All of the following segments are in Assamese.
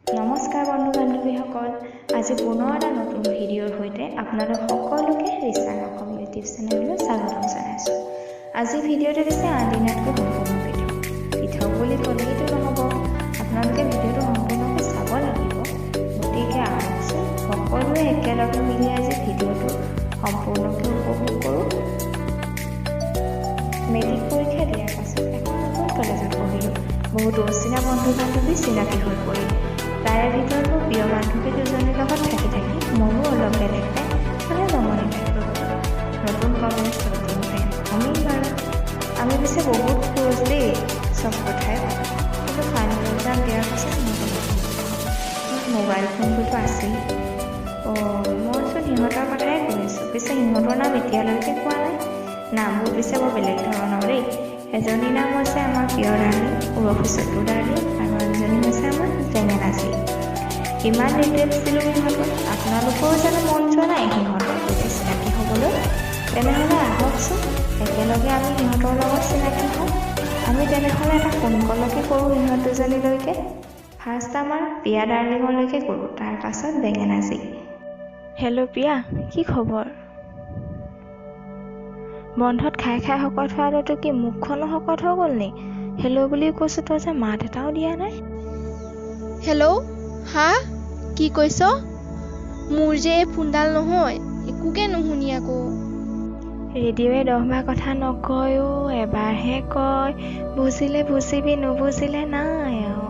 নমস্কাৰ বন্ধু বান্ধৱীসকল, আজি পুনৰ এটা নতুন ভিডিঅ'ৰ সৈতে আপোনালোক সকলোকে ৰিচাৰ অসম ইউটিউব চেনেললৈ স্বাগতম জনাইছোঁ। আজি ভিডিঅ'টো দিছে আন দিনাতকৈ সম্পূৰ্ণ পৃথক বুলি ক'লেইতো নহ'ব, আপোনালোকে ভিডিঅ'টো সম্পূৰ্ণকৈ চাব লাগিব। গতিকে আহকচোন সকলোৱে একেলগে মিলি আজি ভিডিঅ'টো সম্পূৰ্ণকৈ উপভোগ কৰোঁ। মেট্ৰিক পৰীক্ষা দিয়াৰ পাছত এখন নতুন কলেজত পঢ়িলোঁ। বহুতো অচিনা বন্ধু বান্ধৱী চিনাকি হৈ পৰিল। তাৰে ভিতৰত মোৰ প্ৰিয় বান্ধৱী দুজনীৰ লগত থাকি ময়ো অলপ বেলেগ মানে জমনি টাইপৰ গ'লোঁ। নতুন কলেজ, নতুন ফ্ৰেণ্ড, আমিন বাৰু। আমি পিছে বহুত ক্ল'জ দেই, চব কথাই পাতোঁ। কিন্তু ফাইনেল এক্সাম দিয়াৰ পাছত মোবাইল ফোনটোতো আছেই। মইচোন সিহঁতৰ কথাই শুনিছোঁ, পিছে সিহঁতৰ নাম এতিয়ালৈকে কোৱা নাই। নামবোৰ পিছে বৰ বেলেগ ধৰণৰ দেই। এজনীৰ নাম হৈছে আমাৰ প্ৰিয় ডাৰ্লিং উৰফে চটু ডাৰ্লিং, আৰু আনজনী হৈছে আমাৰ জেঙেনাচি। ইমান ডিটেইলছ দিলোঁ সিহঁতক, আপোনালোকৰো জানো মন যোৱা নাই সিহঁতৰ সৈতে চিনাকি হ'বলৈ? তেনেহ'লে আহকচোন একেলগে আমি সিহঁতৰ লগত চিনাকি হওঁ। আমি তেনেহ'লে এটা ফোন কলকে কৰোঁ সিহঁত দুজনীলৈকে। ফাৰ্ষ্ট আমাৰ প্ৰিয়া ডাৰ্লিঙলৈকে কৰোঁ, তাৰ পাছত বেঙেনাচি। হেল্ল' প্ৰিয়া, কি খবৰ? বন্ধত খাই শকত হোৱাটো কি মুখখনো শকত হৈ গ'ল নি? হেল্ল' বুলি কৈছোঁ, তই যে মাত এটাও দিয়া নাই। হেল্ল', হা কি কৈছ? মোৰ যে এই ফোনডাল নহয়, একোকে নুশুনি আকৌ। ৰেডিঅ'য়ে 10বাৰ কথা নকয়ো, এবাৰহে কয়। বুজিলে বুজিবি, নুবুজিলে নাই আৰু।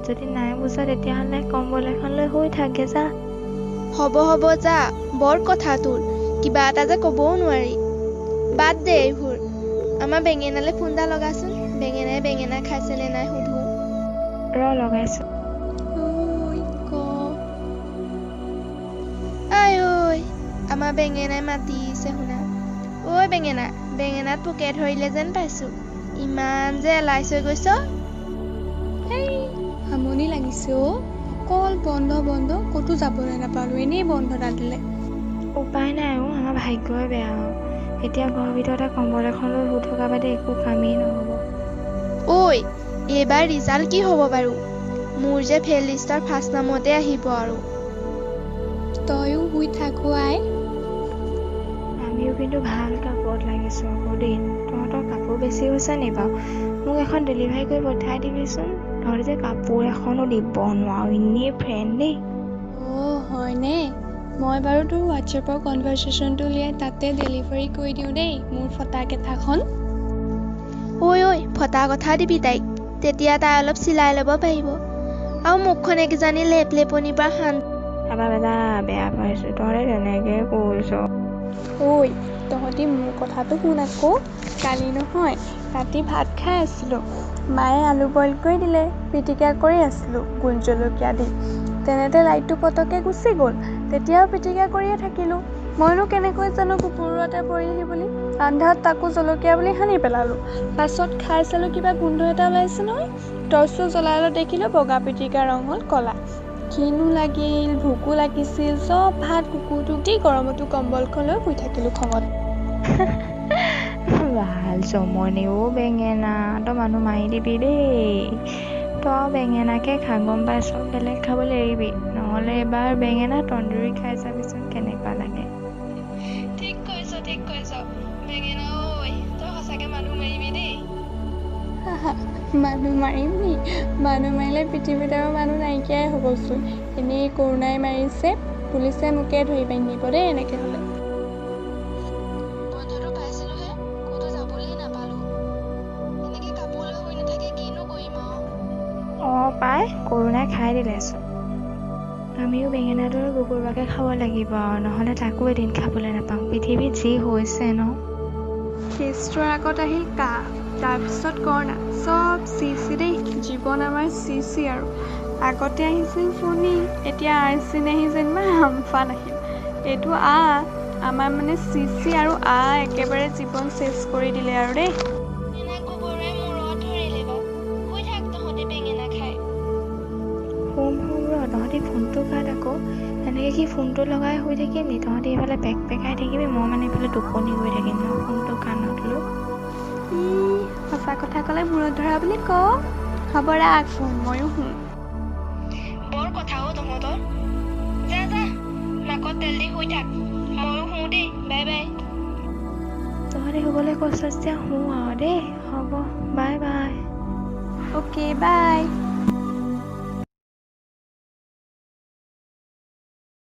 যদি নাই বুজা তেতিয়াহ'লে কম্বল এখন লৈ শুই থাকে যা। হ'ব যা, বৰ কথা তোৰ, কিবা এটা যে ক'বও নোৱাৰি। বাদ দে এইবোৰ, আমাৰ বেঙেনালে ফোনডাল লগাচোন। বেঙেনাই বেঙেনা খাইছে নে নাই সুধো। লগাইছোঁ। আমাৰ বেঙেনাই মাতিছে শুনা। ঐ বেঙেনা, বেঙেনাত পোকে ধৰিলে যেন পাইছোঁ। ইমান যে এলাইচ হৈ গৈছ। আমনি লাগিছে অ', অকল বন্ধ ক'তো যাবলৈ নাপালোঁ, এনেই বন্ধডাল দিলে। উপায় নাই অ', আমাৰ ভাগ্যই বেয়া আৰু। এতিয়া ঘৰৰ ভিতৰতে কম্বল এখন লৈ শুই থকা বাদে একো কামেই নহ'ব। ঐ, এইবাৰ ৰিজাল্ট কি হ'ব বাৰু? মোৰ যে ফেইল লিষ্টৰ ফাৰ্ষ্ট নামতে আহিব আৰু। তয়ো শুই থাক আই। আমিও কিন্তু ভাল কাপোৰত লাগিছোঁ আকৌ দেই। তহঁতৰ কাপোৰ বেছি হৈছে নি বাৰু? মোক এখন ডেলিভাৰী কৰি পঠাই দিবিচোন। তহঁতি যে কাপোৰ এখনো দিব নোৱাৰো, এনেই ফ্ৰেণ্ড দেই। হয়নে? মই বাৰু তোৰ হোৱাটছএপৰ কনভাৰ্চেশ্যনটো উলিয়াই তাতে ডেলিভাৰী কৰি দিওঁ দেই, মোৰ ফটা কেইটাখন। ঐ ফটা কথা দিবি তাইক, তেতিয়া তাই অলপ চিলাই ল'ব পাৰিব। আৰু মুখখনে কিজানি লেপলেপনিৰ পৰা দাদা বেয়া পাইছোঁ, তহঁতে তেনেকৈ কৈছ। তহঁতি মোৰ কথাটো শুন আকৌ। কালি নহয়, ৰাতি ভাত খাই আছিলোঁ, মায়ে আলু বইল কৰি দিলে, পিটিকা কৰি আছিলোঁ গোল জলকীয়া দি। তেনেতে লাইটটো পতককৈ গুচি গ'ল, তেতিয়াও পিটিকা কৰিয়ে থাকিলোঁ। মইনো কেনেকৈ জানো কুকুৰতে পৰিলহি বুলি। আন্ধাৰত তাকো জলকীয়া বুলি সানি পেলালোঁ। পাছত খাই চালোঁ কিবা গোন্ধ এটা ওলাইছে নহয়। টৰ্চটো জ্বলাই দেখিলোঁ বগা পিটিকাৰ ৰং হ'ল ক'লা। ঘিণো লাগিল, ভোকো লাগিছিল, চব ভাত কুকুৰটোক দি গৰমতো কম্বলখন লৈ শুই থাকিলোঁ খঙত। ভাল জমনিও বেঙেনা, তই মানুহ মাৰি দিবি দেই। তই বেঙেনাকে খা, গম পাইছ, বেলেগ খাবলৈ এৰিবি, নহ'লে এবাৰ বেঙেনা তন্দুৰী খাই চাবিচোন কেনেকুৱা লাগে। ঠিক কৈছ বেঙেনা ঐ, তই সঁচাকে মানুহ মাৰিবি দেই। মানুহ মাৰিম নি? মানুহ মাৰিলে পৃথিৱীত আৰু মানুহ নাইকিয়াই হ'বচোন। এনেই কৰোণাই মাৰিছে, পুলিচে মোকে ধৰি বান্ধি নিব দেই এনেকে হ'লে। বন্ধটো পাইছিলোহে, ক'তো যাবলৈ নাপালোঁ। এনেকে কাপোৰ লৈ শুই নাথাকি কিনো কৰিম আৰু। পাই কৰোণাই খাই দিলেচোন। আমিও বেঙেনাটোৰ কুকুৰবাকে খাব লাগিব আৰু, নহ'লে তাকো এদিন খাবলৈ নাপাওঁ। পৃথিৱীত যি হৈছে ন। কেছটোৰ আগত আহিল কাহ, তাৰপিছত কৰোণা, চব চি দেই। জীৱন আমাৰ চি আৰু। আগতে আহিছিল ফণী, এতিয়া আহি যেনিবা আমফান আহিল। এইটো আমাৰ মানে চি আৰু একেবাৰে জীৱন চেচ কৰি দিলে আৰু দেই। তহঁতি ফোনটো কাট আকৌ। এনেকৈ কি ফোনটো লগাই শুই থাকিম নি? তহঁতি এইফালে পেকাই থাকিবি, মই মানে এইফালে টোপনি গৈ থাকিম ন ফোনটো কাণত লৈ। সঁচা কথা ক'লে মূৰত ধৰা বুলি ক। হ'ব ৰাখ ফোন, ময়ো শুম। বৰ কথা তহঁতৰ যা যা নাকত তেল দি শুই থাক ময়ো শুওঁ দেই বাই বাই তহঁতে শুবলৈ কৈছ যেতিয়া শু আৰু দেই হ'ব বাই বাই অ'কে বাই